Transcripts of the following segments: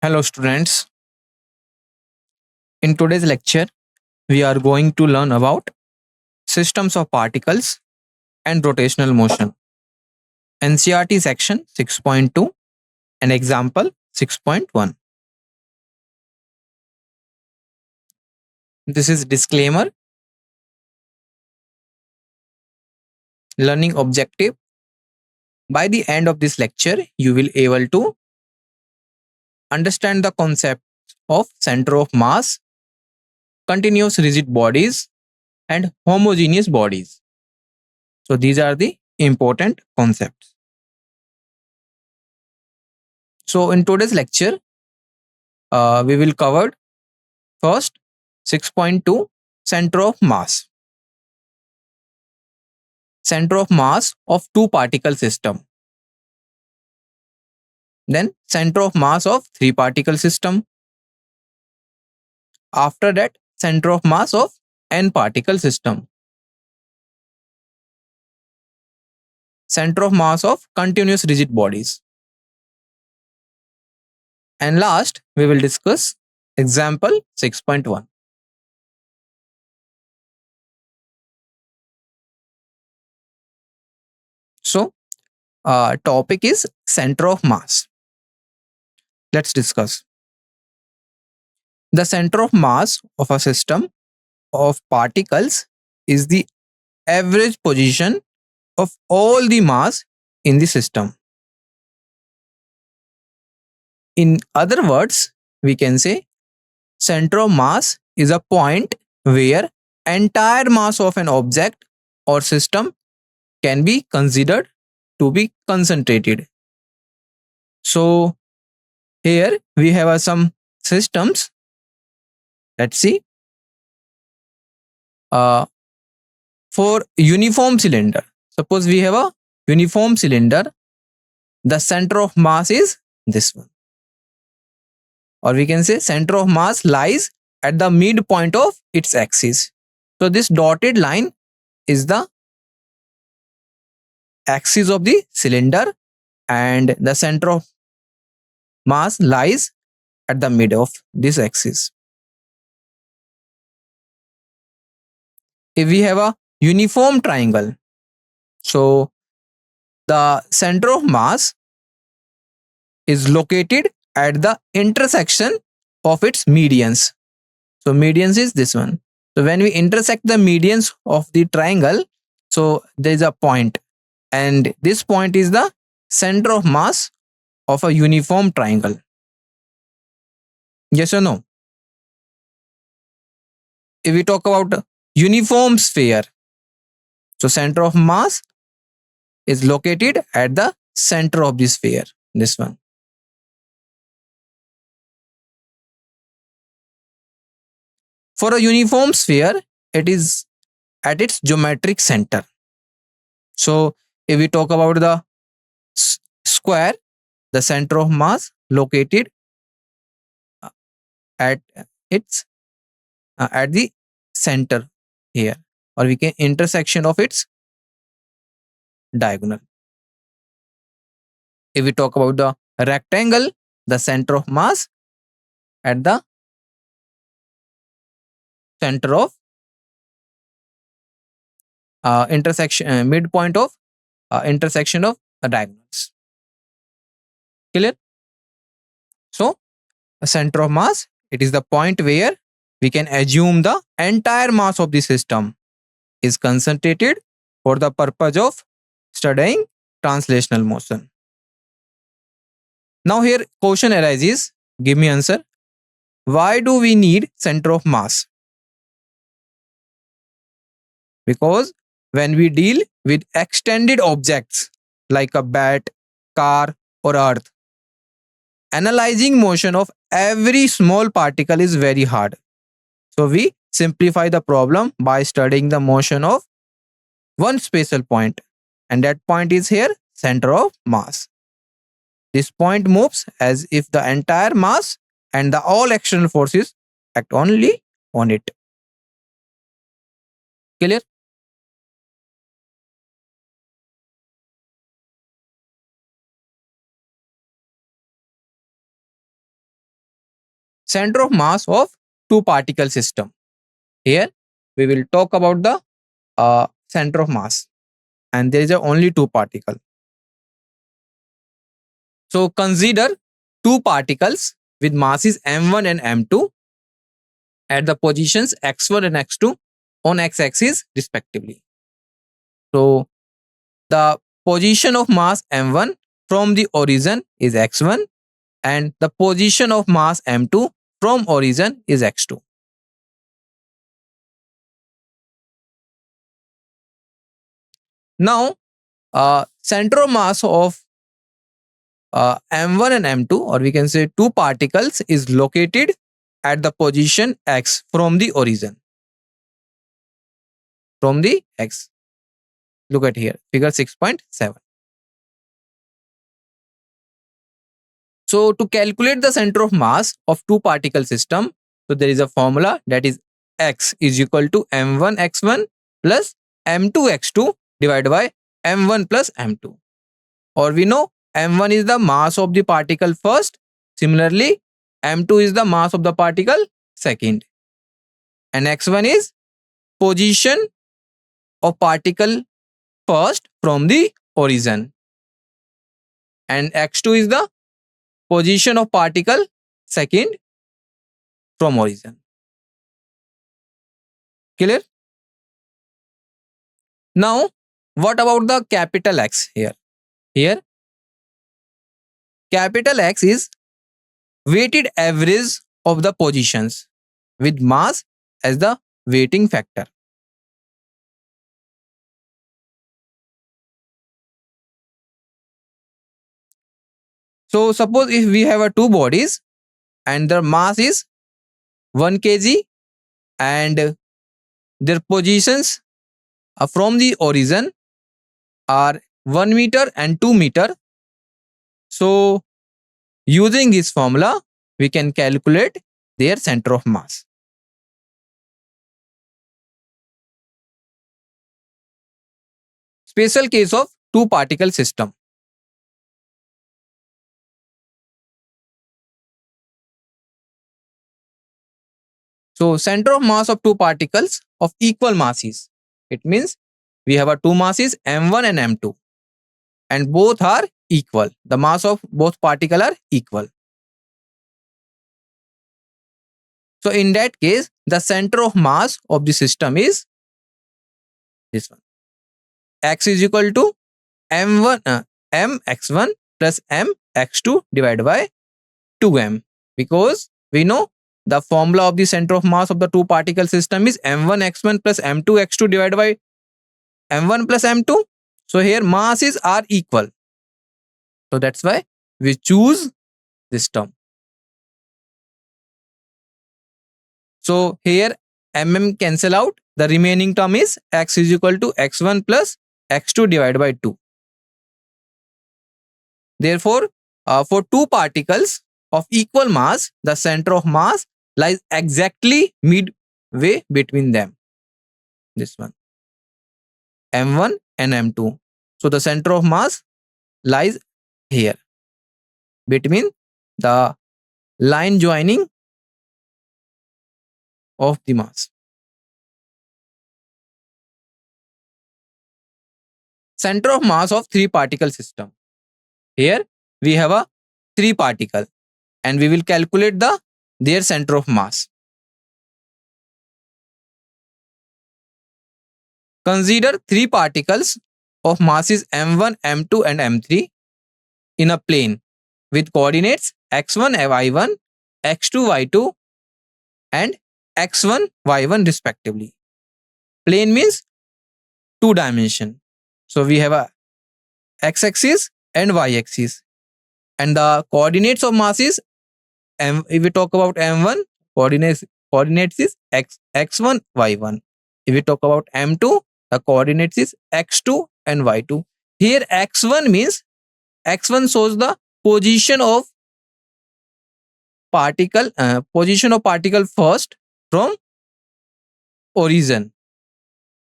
Hello, students. In today's lecture, we are going to learn about systems of particles and rotational motion. NCRT section 6.2 and example 6.1. This is disclaimer, learning objective. By the end of this lecture, you will able to understand the concept of center of mass, continuous rigid bodies, and homogeneous bodies. So these are the important concepts. So in today's lecture, we will cover first 6.2 center of mass. Center of mass of two particle system. Then center of mass of three particle system. After that, center of mass of n particle system. Center of mass of continuous rigid bodies. And last, we will discuss example 6.1. So, topic is center of mass. Let's discuss. The center of mass of a system of particles is the average position of all the mass in the system. In other words, we can say center of mass is a point where entire mass of an object or system can be considered to be concentrated. So here we have some systems. Let's see. For uniform cylinder, suppose we have a uniform cylinder, the center of mass is this one. Or we can say center of mass lies at the midpoint of its axis. So this dotted line is the axis of the cylinder and the center of mass lies at the mid of this axis. If we have a uniform triangle, so the center of mass is located at the intersection of its medians. So medians is this one. So when we intersect the medians of the triangle, so there is a point, and this point is the center of mass of a uniform triangle. Yes or no? If we talk about uniform sphere, so center of mass is located at the center of the sphere, this one. For a uniform sphere, it is at its geometric center. So if we talk about the square, the center of mass located at its at the center here, or we can intersection of its diagonal. If we talk about the rectangle, the center of mass at the center of intersection midpoint of intersection of diagonals. Clear? So a center of mass, it is the point where we can assume the entire mass of the system is concentrated for the purpose of studying translational motion. Now here question arises, give me answer. Why do we need center of mass? Because when we deal with extended objects like a bat, car, or earth, analyzing motion of every small particle is very hard. So we simplify the problem by studying the motion of one spatial point, and that point is here center of mass. This point moves as if the entire mass and the all external forces act only on it. Clear? center of mass of two particle system. Here we will talk about the center of mass, and there is only two particle. So consider two particles with masses m1 and m2 at the positions x1 and x2 on x-axis respectively. So the position of mass m1 from the origin is x1 and the position of mass m2 from origin is x2. Now center of mass of m1 and m2, or we can say two particles, is located at the position x from the origin. From the x. Look at here, figure 6.7. So to calculate the center of mass of two particle system, so there is a formula, that is x is equal to m1 x1 plus m2 x2 divided by m1 plus m2. Or we know m1 is the mass of the particle first. Similarly, m2 is the mass of the particle second. And x1 is position of particle first from the origin. And x2 is the position of particle second from origin. Clear? Now, what about the capital X here? Here, capital X is weighted average of the positions with mass as the weighting factor. So suppose if we have two bodies and their mass is 1 kg and their positions from the origin are 1 meter and 2 meter. So using this formula, we can calculate their center of mass. Special case of two particle system. So center of mass of two particles of equal masses. It means we have a two masses m1 and m2 and both are equal. The mass of both particles are equal. So in that case, the center of mass of the system is this one. X is equal to m1 mx1 plus mx2 divided by 2m, because we know the formula of the center of mass of the two particle system is m1 x1 plus m2 x2 divided by m1 plus m2. So here masses are equal. So that's why we choose this term. So here mm cancel out. The remaining term is x is equal to x1 plus x2 divided by 2. Therefore, for two particles of equal mass, the center of mass lies exactly midway between them. This one, m1 and m2. So the center of mass lies here between the line joining of the mass. Center of mass of three particle system. Here we have a three particle and we will calculate their center of mass. Consider three particles of masses m1, m2 and m3 in a plane with coordinates x1, y1, x2, y2 and x1, y1 respectively. Plane means two dimension. So we have a x-axis and y-axis. And the coordinates of masses, if we talk about m1, coordinates is x1, y1. If we talk about m2, the coordinates is x2 and y2. Here x1 means x1 shows the position of particle first from origin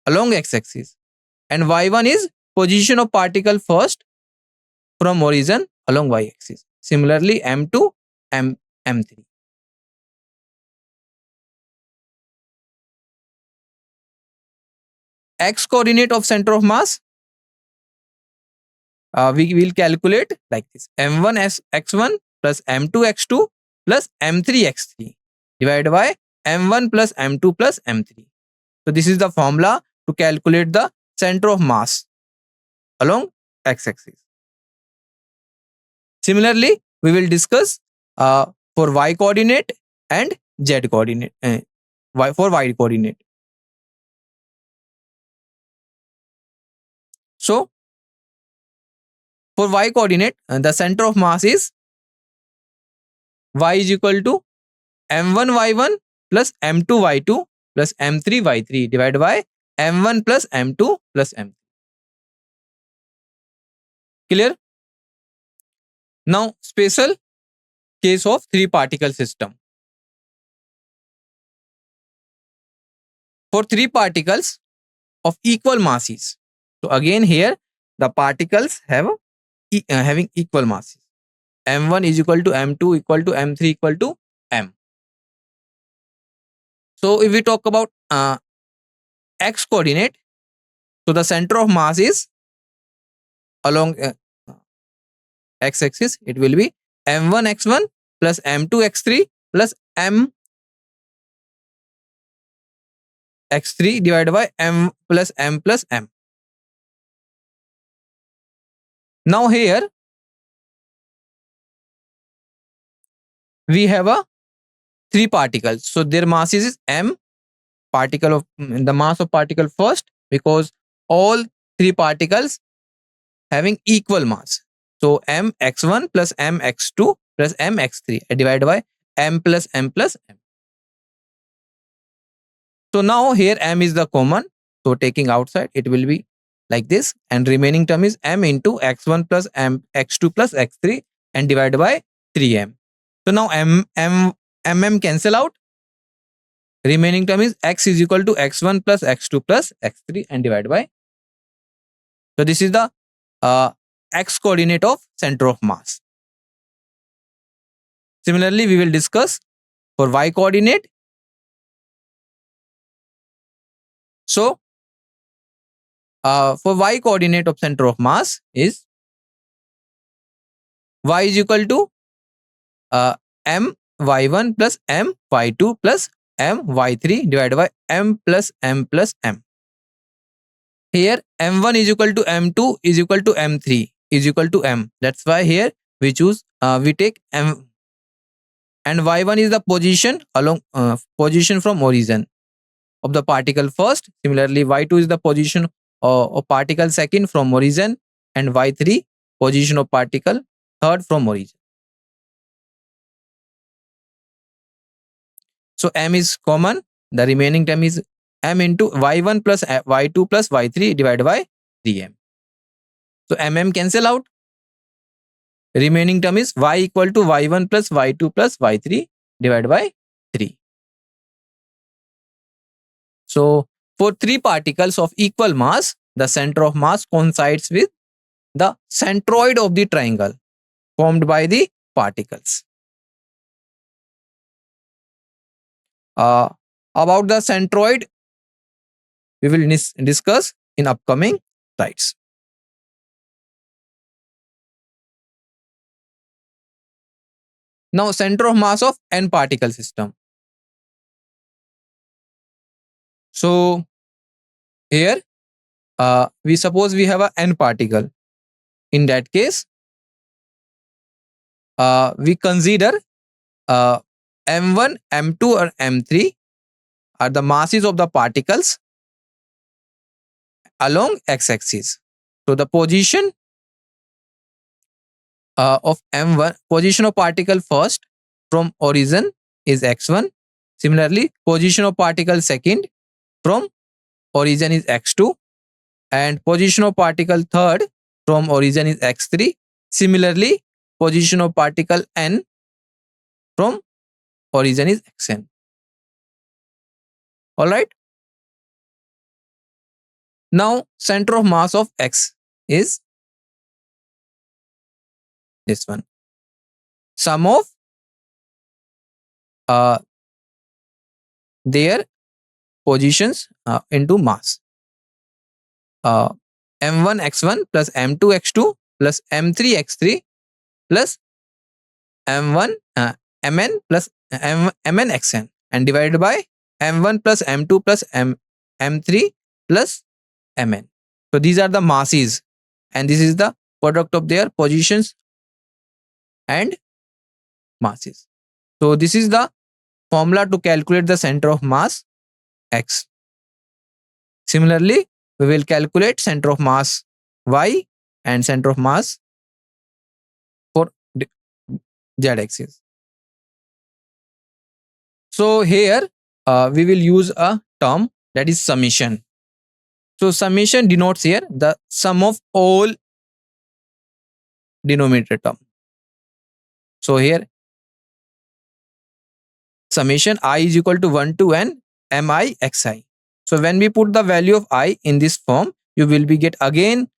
along x-axis, and y1 is position of particle first from origin along y-axis. Similarly, m2, m3. x coordinate of center of mass, we will calculate like this: m1 x1 plus m2 x2 plus m3 x3 divided by m1 plus m2 plus m3. So this is the formula to calculate the center of mass along x-axis. Similarly, we will discuss for y coordinate and z coordinate, for y coordinate. So for y coordinate, the center of mass is y is equal to m1 y1 plus m2 y2 plus m3 y3 divided by m1 plus m2 plus m3. Clear? Now, special case of three particle system. For three particles of equal masses. So again here the particles have having equal masses. m1 is equal to m2 equal to m3 equal to m. So if we talk about x coordinate, so the center of mass is along x-axis. It will be m1 x1 plus m2 x3 plus m x3 divided by m plus m plus m. Now here we have a three particles. So their masses is m particle of the mass of particle first, because all three particles having equal mass. So m x1 plus m x2 plus m x3 divided by m plus m plus m. So now here m is the common. So taking outside, it will be like this, and remaining term is m into x1 plus m x2 plus x3 and divided by 3m. So now m cancel out. Remaining term is x is equal to x1 plus x2 plus x3 and divided by. So this is the x coordinate of center of mass. Similarly, we will discuss for y coordinate. So for y coordinate of center of mass is y is equal to m y1 plus m y2 plus m y3 divided by m plus m plus m. Here m1 is equal to m2 is equal to m3 is equal to m. That's why here we choose we take m, and y1 is the position along position from origin of the particle first. Similarly, y2 is the position of particle second from origin, and y3 position of particle third from origin. So m is common. The remaining term is m into y1 plus y2 plus y3 divided by 3m. So mm cancel out. Remaining term is y equal to y1 plus y2 plus y3 divided by 3. So for three particles of equal mass, the center of mass coincides with the centroid of the triangle formed by the particles. About the centroid, we will discuss in upcoming slides. Now, center of mass of n particle system. So here we suppose we have a n particle. In that case, we consider m1, m2 or m3 are the masses of the particles along x-axis. So the position of m1, position of particle first from origin is x1. Similarly, position of particle second from origin is x2, and position of particle third from origin is x3. Similarly, position of particle n from origin is xn. All right. Now, center of mass of x is this one. Sum of their positions into mass. uh, m1x1 plus m2x2 plus m3x3 plus m1 mn plus mnxn and divided by m1 plus m2 plus m3 plus mn. So these are the masses, and this is the product of their positions and masses. So this is the formula to calculate the center of mass x. Similarly, we will calculate center of mass y and center of mass for z axis. So here we will use a term that is summation. So summation denotes here the sum of all denominator term. So here summation I is equal to 1 to n mi xi. So when we put the value of I in this form, you will be get again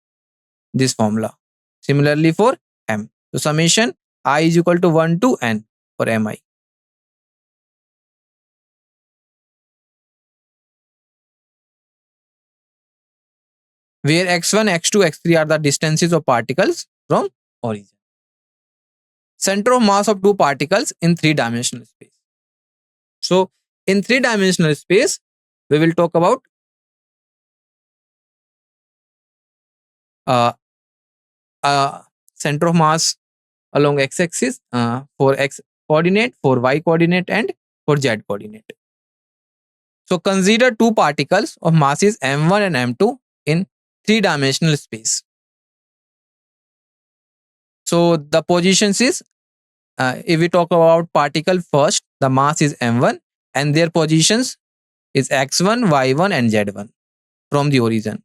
this formula. Similarly for m. So summation I is equal to 1 to n for mi. Where x1, x2, x3 are the distances of particles from origin. Center of mass of two particles in three-dimensional space. So in three-dimensional space, we will talk about uh, center of mass along x-axis for x coordinate, for y coordinate, and for z coordinate. So consider two particles of masses m1 and m2 in three-dimensional space. So the positions is, if we talk about particle first, the mass is m1 and their positions is x1, y1 and z1 from the origin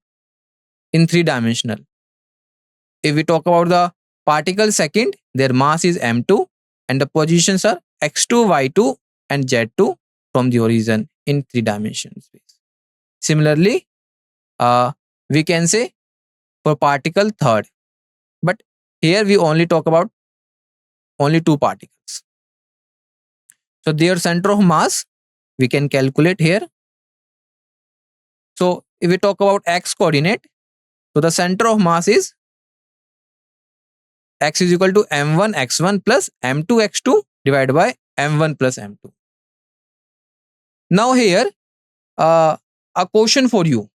in three-dimensional. If we talk about the particle second, their mass is m2 and the positions are x2, y2 and z2 from the origin in three-dimensional space. Similarly, we can say for particle third, but here we only talk about only two particles. So their center of mass we can calculate here. So if we talk about x coordinate, so the center of mass is x is equal to m1 x1 plus m2 x2 divided by m1 plus m2. Now here a question for you.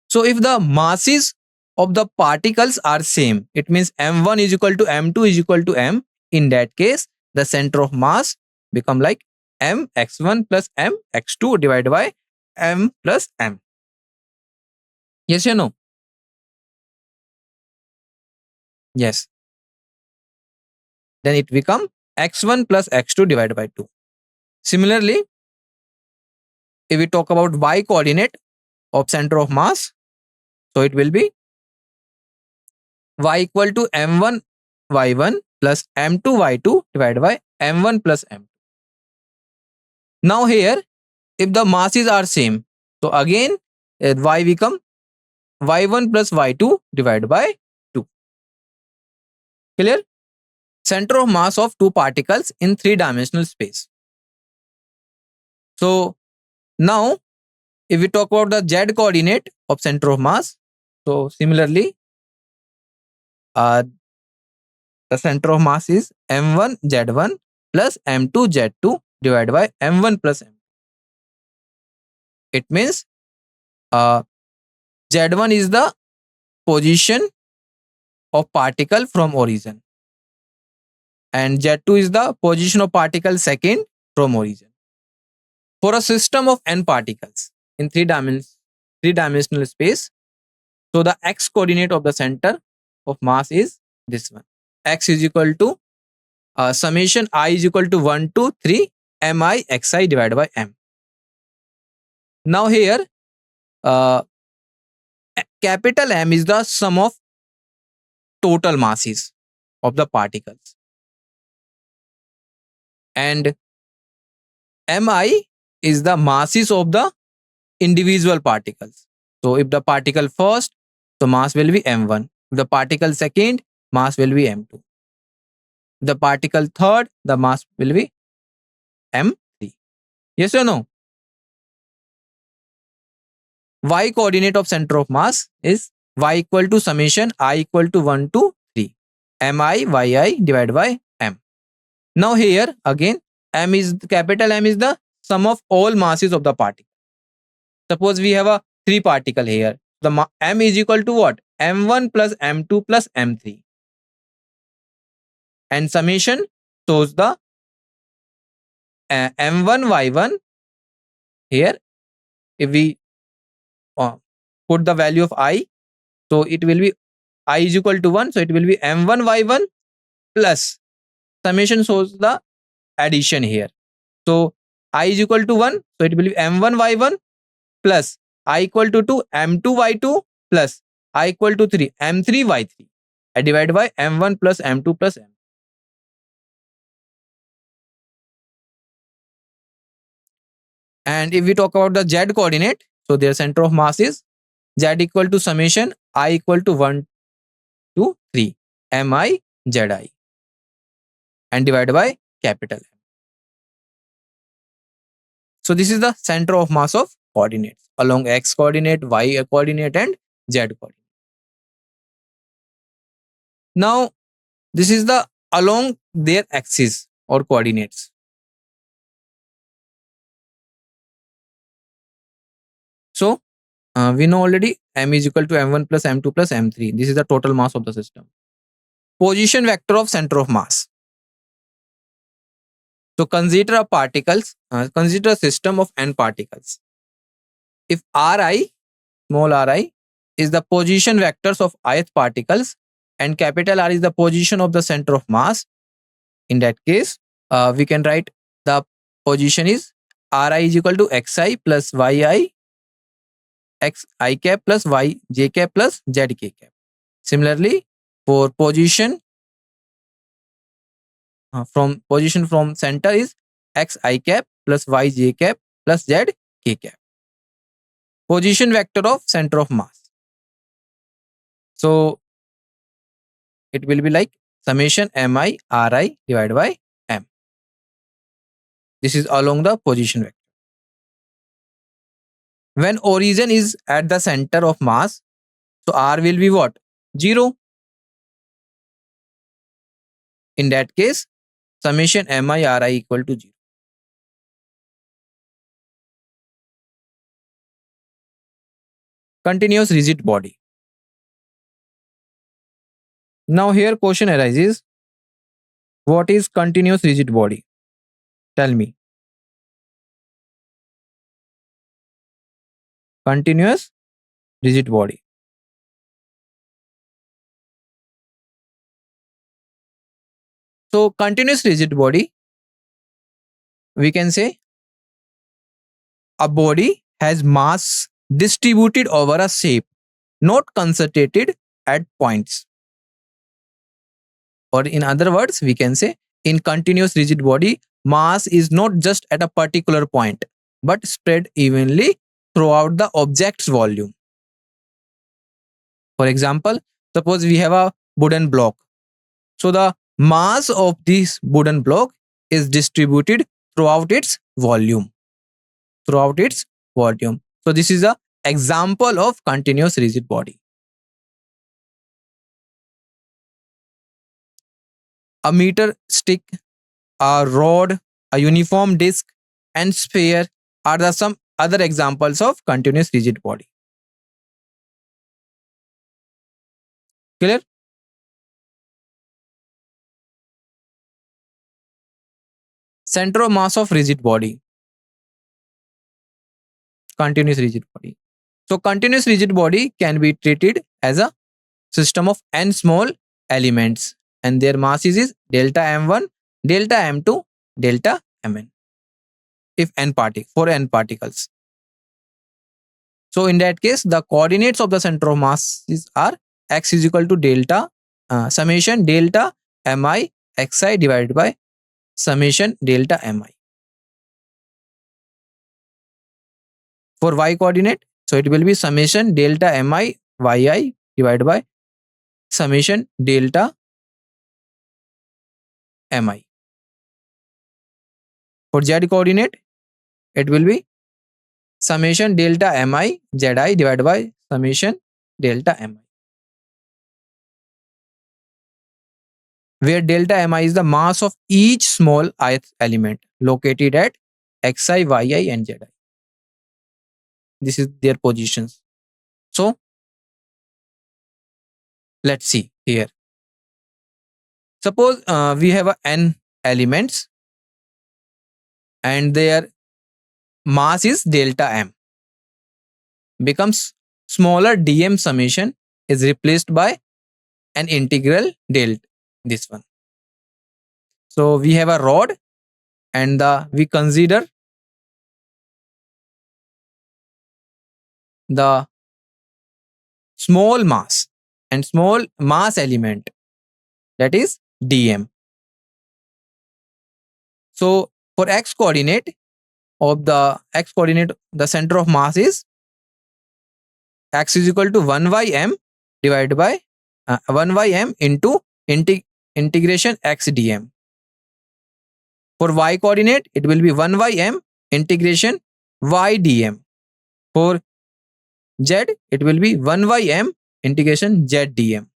So if the masses of the particles are same, it means m1 is equal to m2 is equal to m. In that case, the center of mass become like m x1 plus m x2 divided by m plus m. Yes or no? Yes. Then it become x1 plus x2 divided by 2. Similarly, if we talk about y coordinate of center of mass, so it will be y equal to m1 y1 plus m2 y2 divided by m1 plus m2. Now here, if the masses are same, so again y become y1 plus y2 divided by 2. Clear? Center of mass of two particles in three-dimensional space. So now, if we talk about the z coordinate of center of mass, so similarly, the center of mass is m1 z1 plus m2 z2 divided by m1 plus m. It means z1 is the position of particle from origin and z2 is the position of particle second from origin. For a system of n particles in three-dimensional space, so the x coordinate of the center of mass is this one. X is equal to summation I is equal to 1 to 3 mi xi divided by m. Now here, capital M is the sum of total masses of the particles and mi is the masses of the individual particles. So if the particle first, so mass will be m1. If the particle second, mass will be m2. If the particle third, the mass will be m3. Yes or no? Y coordinate of center of mass is y equal to summation I equal to 1 to 3 mi yi divided by m. Now here again capital M is the sum of all masses of the particle. Suppose we have a 3 particle here. The m is equal to what? m1 plus m2 plus m3. And summation shows the m1 y1 here. If we put the value of I, so it will be I is equal to 1, so it will be m1 y1 plus summation shows the addition here. So I is equal to 1, so it will be m1 y1 plus I equal to 2 m2 y2 plus I equal to 3 m3 y3. I divide by m1 plus m2 plus m. And if we talk about the z coordinate, so their center of mass is z equal to summation I equal to 1 to 3 mi zi and divided by capital M. So this is the center of mass of coordinates along x coordinate, y coordinate and z coordinate. Now this is the along their axis or coordinates. So we know already m is equal to m1 plus m2 plus m3. This is the total mass of the system. Position vector of center of mass. So consider a particles, consider a system of n particles. If Ri, small ri, is the position vectors of ith particles and capital R is the position of the center of mass, in that case, we can write the position is Ri is equal to xi plus yi xi cap plus y j cap plus z k cap. Similarly, for position from center is xi cap plus y j cap plus z k cap. Position vector of center of mass. So it will be like summation mi ri divided by m. This is along the position vector. When origin is at the center of mass, so r will be what? 0. In that case, summation mi ri equal to 0. Continuous rigid body. Now here question arises, what is continuous rigid body? Tell me. Continuous rigid body. So continuous rigid body, we can say a body has mass distributed over a shape, not concentrated at points. Or in other words, we can say in continuous rigid body, mass is not just at a particular point, but spread evenly throughout the object's volume. For example, suppose we have a wooden block. So the mass of this wooden block is distributed throughout its volume. So this is an example of continuous rigid body. A meter stick, a rod, a uniform disc, and sphere are the some other examples of continuous rigid body. Clear? Center of mass of rigid body. Continuous rigid body. So continuous rigid body can be treated as a system of n small elements and their masses is delta m1, delta m2, delta mn. If for n particles. So in that case, the coordinates of the center of mass are x is equal to delta summation delta mi xi divided by summation delta mi. For y coordinate, so it will be summation delta mi yi divided by summation delta mi. For z coordinate, it will be summation delta mi zi divided by summation delta mi. where delta mi is the mass of each small ith element located at xi, yi, and zi. This is their positions. So let's see here. Suppose we have a n elements and their mass is delta m. Becomes smaller dm summation is replaced by an integral del this one. So we have a rod and we consider the small mass and small mass element, that is dm. So for x coordinate of the x coordinate, the center of mass is x is equal to 1 by m divided by 1 by m into integration x dm. For y coordinate, it will be 1 by m integration y dm. For z, it will be 1 by m integration z dm.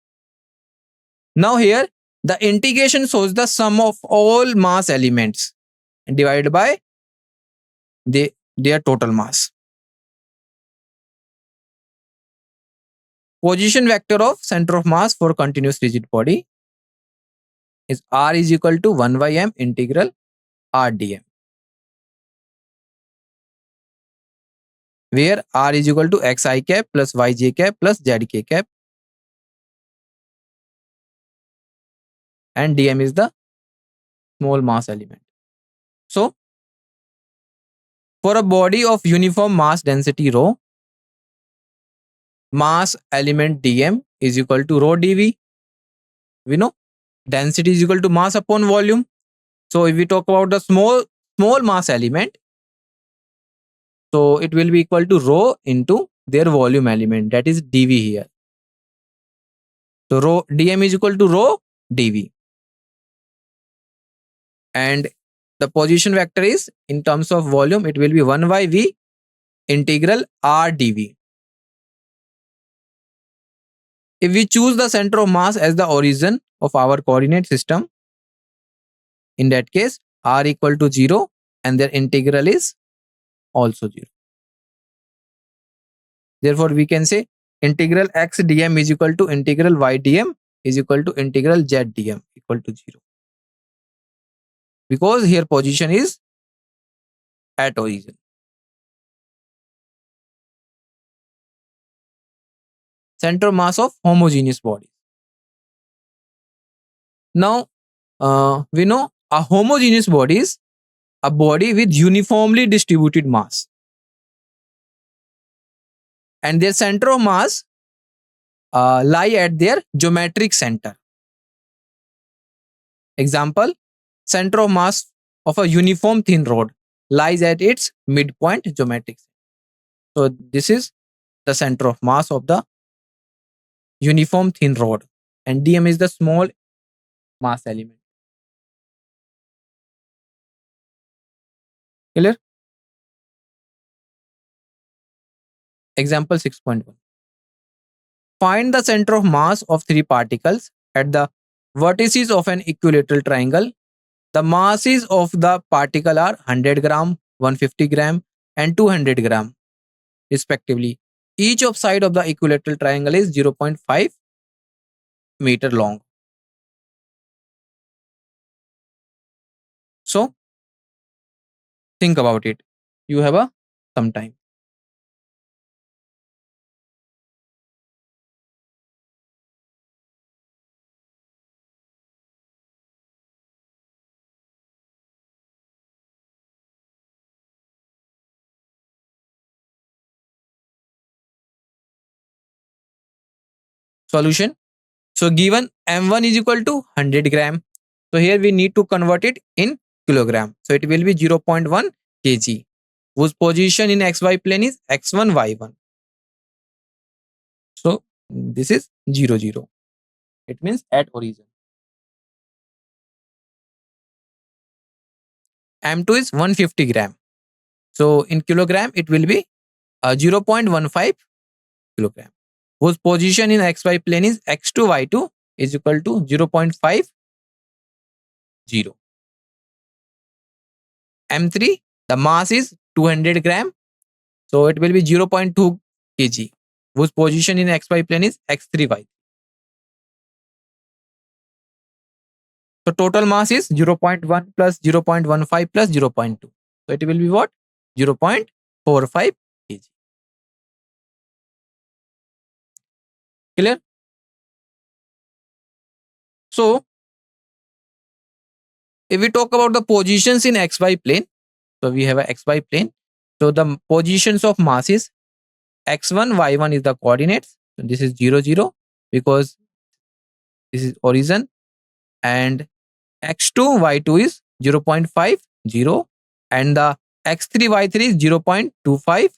Now here, the integration shows the sum of all mass elements divided by their total mass. Position vector of center of mass for continuous rigid body is r is equal to 1 by m integral r dm, where r is equal to xi cap plus yj cap plus zk cap, and dm is the small mass element. So for a body of uniform mass density rho, mass element dm is equal to rho dv. We know density is equal to mass upon volume. So if we talk about the small mass element, so it will be equal to rho into their volume element, that is dv here. So rho dm is equal to rho dv, and the position vector is in terms of volume, it will be 1 by v integral r dv. If we choose the center of mass as the origin of our coordinate system, in that case r equal to 0 and their integral is also 0. Therefore we can say integral x dm is equal to integral y dm is equal to integral z dm equal to 0, because here position is at origin. Center mass of homogeneous bodies. Now we know a homogeneous body is a body with uniformly distributed mass, and their center of mass lie at their geometric center. Example, center of mass of a uniform thin rod lies at its midpoint geometric. So this is the center of mass of the uniform thin rod, and dm is the small mass element. Clear? Example 6.1. Find the center of mass of three particles at the vertices of an equilateral triangle. The masses of the particle are 100 gram, 150 gram, and 200 gram, respectively. Each of side of the equilateral triangle is 0.5 meter long. So think about it. You have some time. Solution. So given m1 is equal to 100 gram. So here we need to convert it in kilogram. So it will be 0.1 kg, whose position in xy plane is x1, y1. So this is 0, 0. It means at origin. M2 is 150 gram. So in kilogram, it will be 0.15 kilogram, whose position in xy plane is x2, y2 is equal to 0.5 0. M3, the mass is 200 gram. So it will be 0.2 kg, whose position in xy plane is x3y. So total mass is 0.1 plus 0.15 plus 0.2. So it will be what? 0.45 kg. Clear? So if we talk about the positions in xy plane, so we have a xy plane. So the positions of masses x1, y1 is the coordinates. So this is 0, 0 because this is origin, and x2, y2 is 0.5, 0, and the x3, y3 is 0.25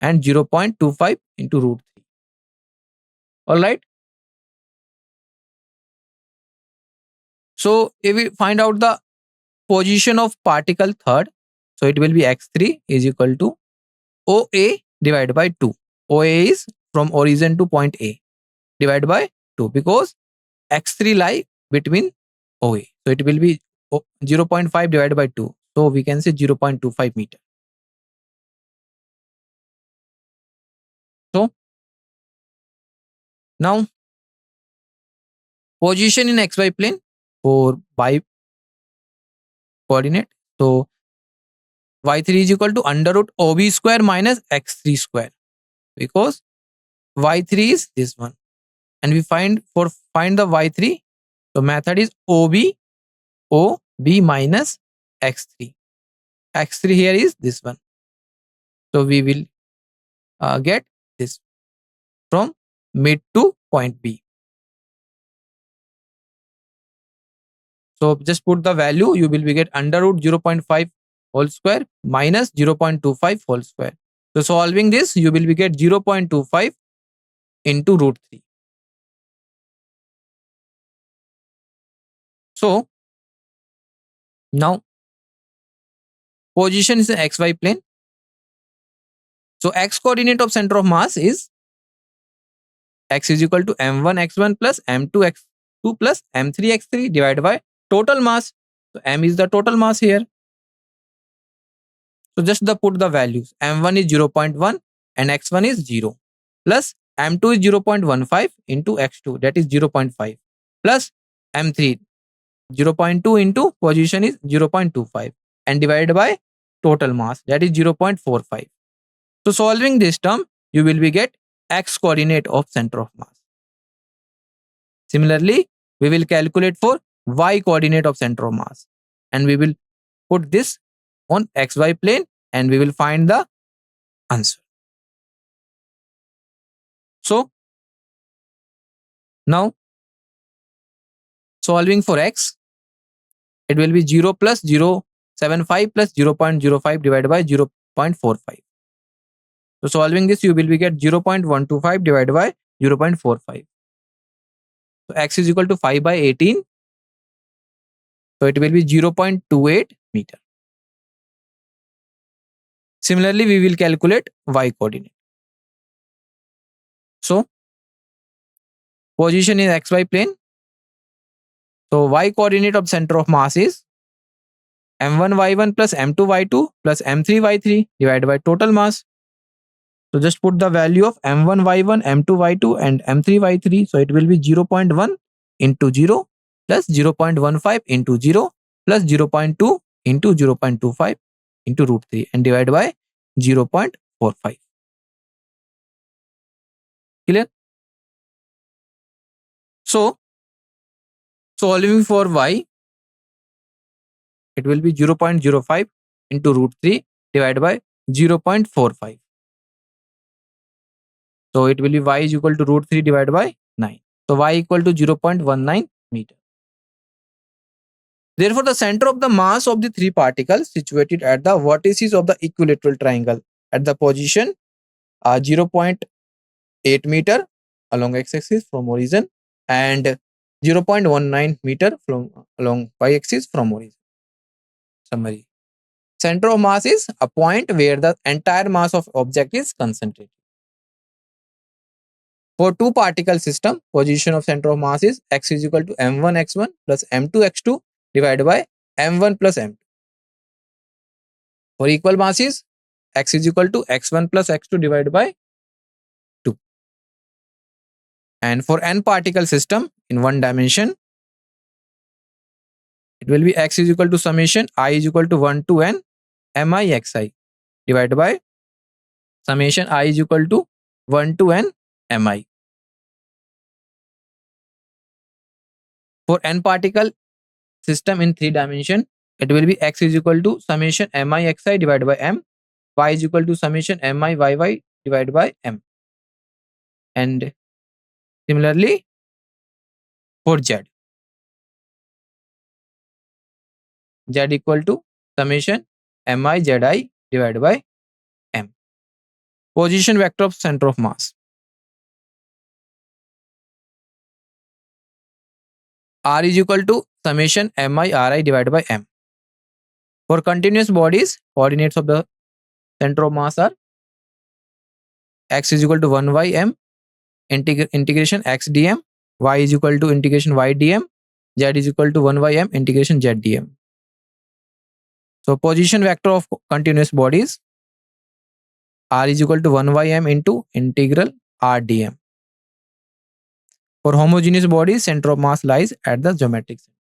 and 0.25 into root 3. All right. So if we find out the position of particle third, so it will be x3 is equal to OA divided by 2. OA is from origin to point A divided by 2 because x3 lie between OA. So it will be 0.5 divided by 2. So we can say 0.25 meter. So now position in xy plane for y coordinate. So y3 is equal to under root OB square minus x3 square because y3 is this one, and we find the y3. So method is OB minus x3. X3 here is this one. So we will get this from mid to point B. So just put the value, you will be get under root 0.5 whole square minus 0.25 whole square. So solving this, you will be get 0.25 into root 3. So now position is in xy plane. So x coordinate of center of mass is x is equal to m1 x1 plus m2 x2 plus m3 x3 divided by total mass. So m is the total mass here. So just put the values. M1 is 0.1 and x1 is 0 plus m2 is 0.15 into x2, that is 0.5, plus m3 0.2 into position is 0.25 and divided by total mass, that is 0.45. So solving this term, you will be get x coordinate of center of mass. Similarly, we will calculate for y coordinate of center of mass, and we will put this on xy plane and we will find the answer. So now solving for x, it will be 0 plus 0.75 plus 0.05 divided by 0.45. So solving this, you will be get 0.125 divided by 0.45. So x is equal to 5 by 18. So it will be 0.28 meter. Similarly, we will calculate y coordinate. So position in xy plane. So y coordinate of center of mass is m1 y1 plus m2 y2 plus m3 y3 divided by total mass. So just put the value of m1 y1, m2 y2 and m3 y3. So it will be 0.1 into 0 plus 0.15 into 0 plus 0.2 into 0.25 into root 3 and divided by 0.45. Clear? So solving for y, it will be 0.05 into root 3 divided by 0.45. So it will be y is equal to root 3 divided by 9. So y equal to 0.19 meter. Therefore, the center of the mass of the three particles situated at the vertices of the equilateral triangle at the position 0.8 meter along x-axis from origin and 0.19 meter from along y-axis from origin. Summary. Center of mass is a point where the entire mass of object is concentrated. For two particle system, position of center of mass is x is equal to m1 x1 plus m2 x2 divided by m1 plus m2. For equal masses, x is equal to x1 plus x2 divided by 2. And for n particle system in one dimension, it will be x is equal to summation I is equal to 1 to n mixi divided by summation I is equal to 1 to n mi. For n particle system in 3 dimension, it will be x is equal to summation mixi divided by m, y is equal to summation miyy divided by m. And similarly for z equal to summation mizi divided by m. Position vector of center of mass. R is equal to summation miri divided by m. For continuous bodies, coordinates of the center of mass are x is equal to 1 by m integration x dm, y is equal to integration y dm, z is equal to 1 by m integration z dm. So position vector of continuous bodies, r is equal to 1 by m into integral r dm. For homogeneous bodies, center of mass lies at the geometric center.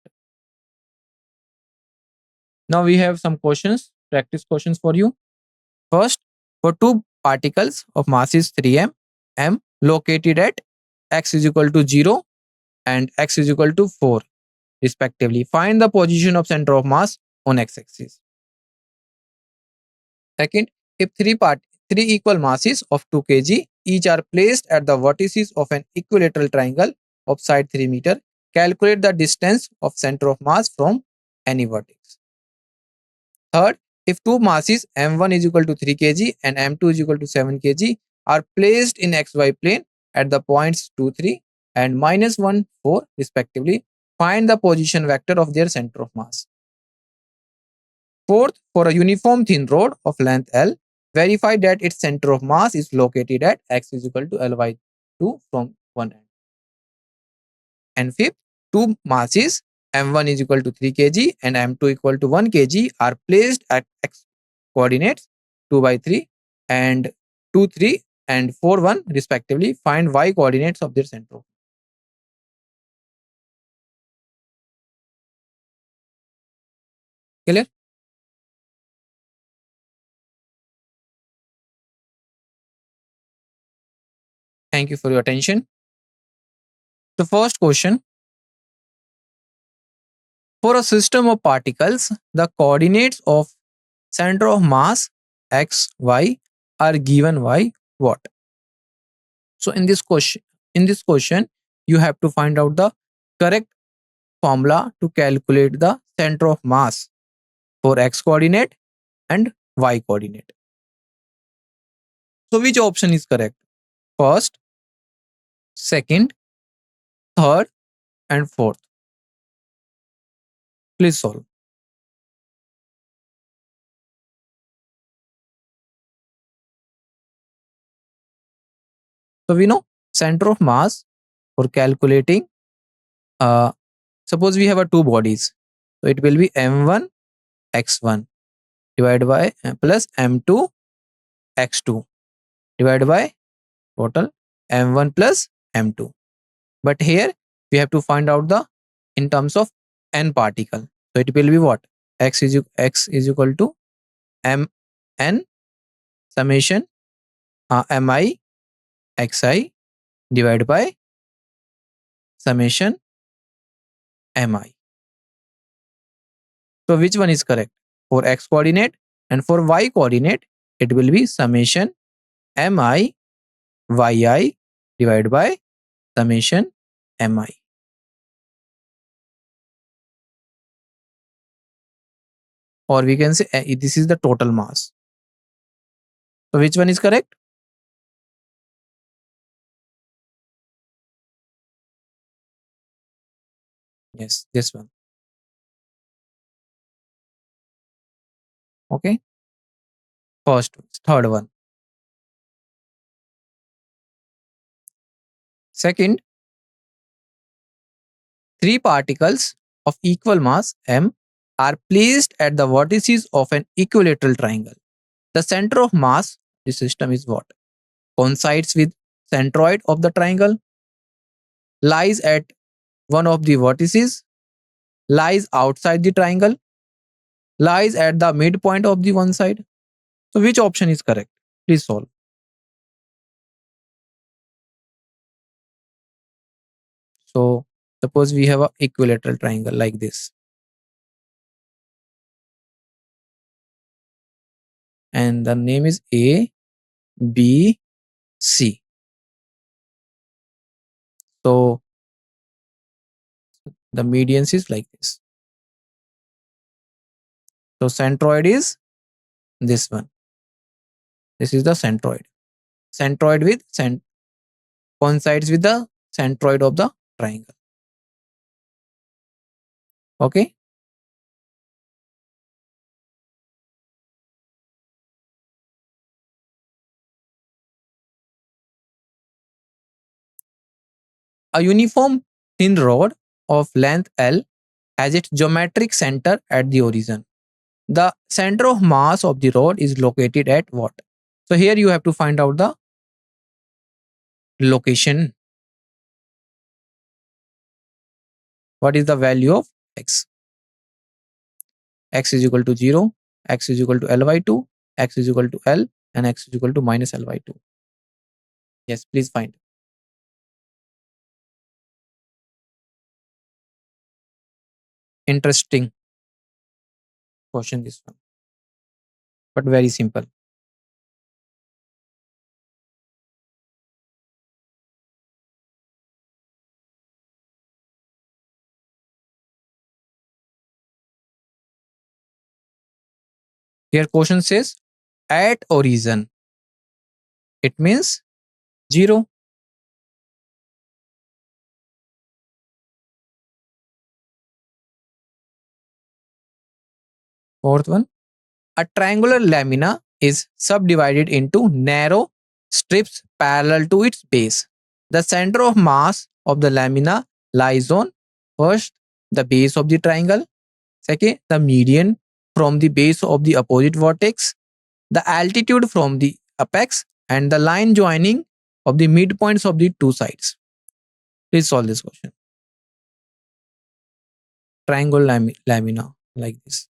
Now we have some questions, practice questions for you. First, for two particles of masses 3m, m located at x is equal to 0 and x is equal to 4 respectively, find the position of center of mass on x-axis. Second, if three equal masses of 2 kg each are placed at the vertices of an equilateral triangle of side 3 meter, calculate the distance of center of mass from any vertex. Third, if two masses m1 is equal to 3 kg and m2 is equal to 7 kg are placed in xy plane at the points 2, 3 and -1, 4 respectively, find the position vector of their center of mass. Fourth, for a uniform thin rod of length L, verify that its center of mass is located at x is equal to L by 2 from one end. And fifth, two masses m1 is equal to 3 kg and m2 equal to 1 kg are placed at x coordinates 2 by 3 and 2, 3 and 4, 1 respectively. Find y coordinates of their center. Clear? Thank you for your attention. The first question, for a system of particles, the coordinates of center of mass x, y are given by what? So in this question, you have to find out the correct formula to calculate the center of mass for x coordinate and y coordinate. So which option is correct? First, second, third, and fourth. Please solve. So we know center of mass for calculating. Suppose we have two bodies, so it will be m1 x1 divided by plus m2 x2 divided by total m1 plus m2. But here we have to find out the in terms of n particle. So it will be what? X is equal to m n summation mi xi divided by summation mi. So which one is correct? For x coordinate and for y coordinate, it will be summation mi yi divided by summation mi. Or we can say this is the total mass. So which one is correct? Yes, this one. Okay. Third one. Second, three particles of equal mass m are placed at the vertices of an equilateral triangle. The center of mass, the system is what? Coincides with centroid of the triangle, lies at one of the vertices, lies outside the triangle, lies at the midpoint of the one side. So which option is correct? Please solve. So suppose we have a equilateral triangle like this, and the name is A, B, C. So the medians is like this. So centroid is this one. This is the centroid. Centroid with coincides with the centroid of the triangle. Okay. A uniform thin rod of length L has its geometric center at the origin. The center of mass of the rod is located at what? So here you have to find out the location. What is the value of x? X is equal to 0, x is equal to L by 2, x is equal to L, and x is equal to minus L by 2. Yes, please find. Interesting question this one, but very simple. Here question says at origin. It means 0. Fourth one. A triangular lamina is subdivided into narrow strips parallel to its base. The center of mass of the lamina lies on first the base of the triangle, second the median from the base of the opposite vertex, the altitude from the apex, and the line joining of the midpoints of the two sides. Please solve this question. Triangle lamina like this.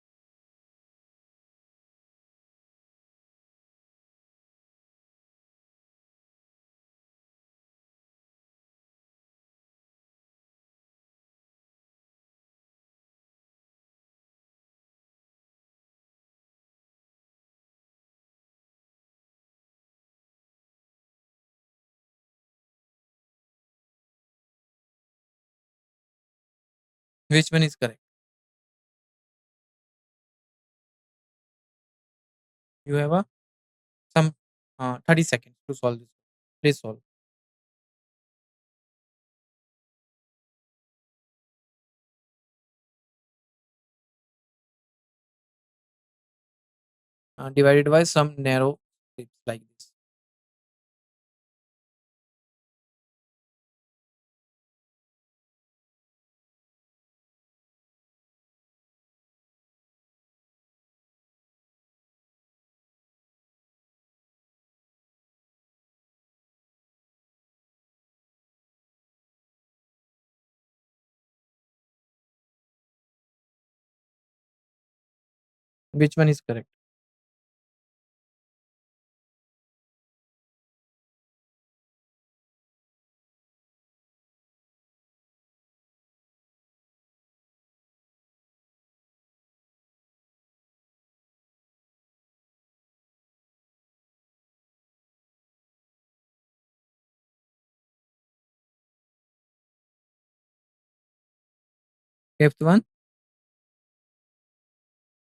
Which one is correct? You have a some 30 seconds to solve this. Please solve. Divided by some narrow strips like this. Which one is correct? Fifth one.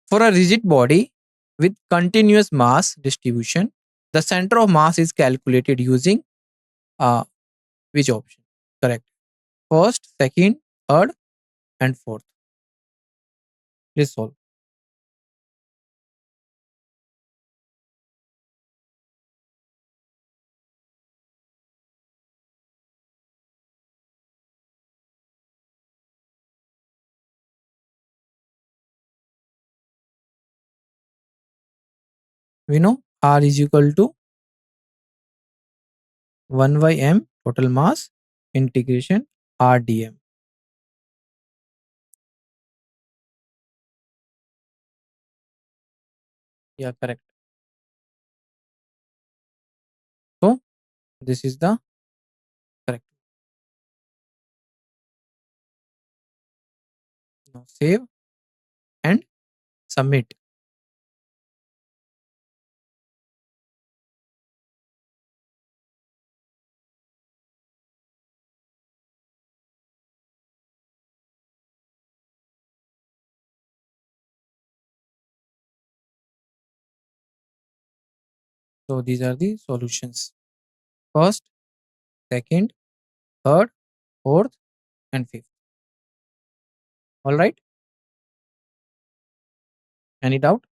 For a rigid body with continuous mass distribution, the center of mass is calculated using uh, which option? Correct. First, second, third, and fourth. Please solve. We know R is equal to 1 by m total mass integration R dm. Yeah, correct. So this is the correct. Now save and submit. So these are the solutions. First, second, third, fourth, and fifth. All right. Any doubt?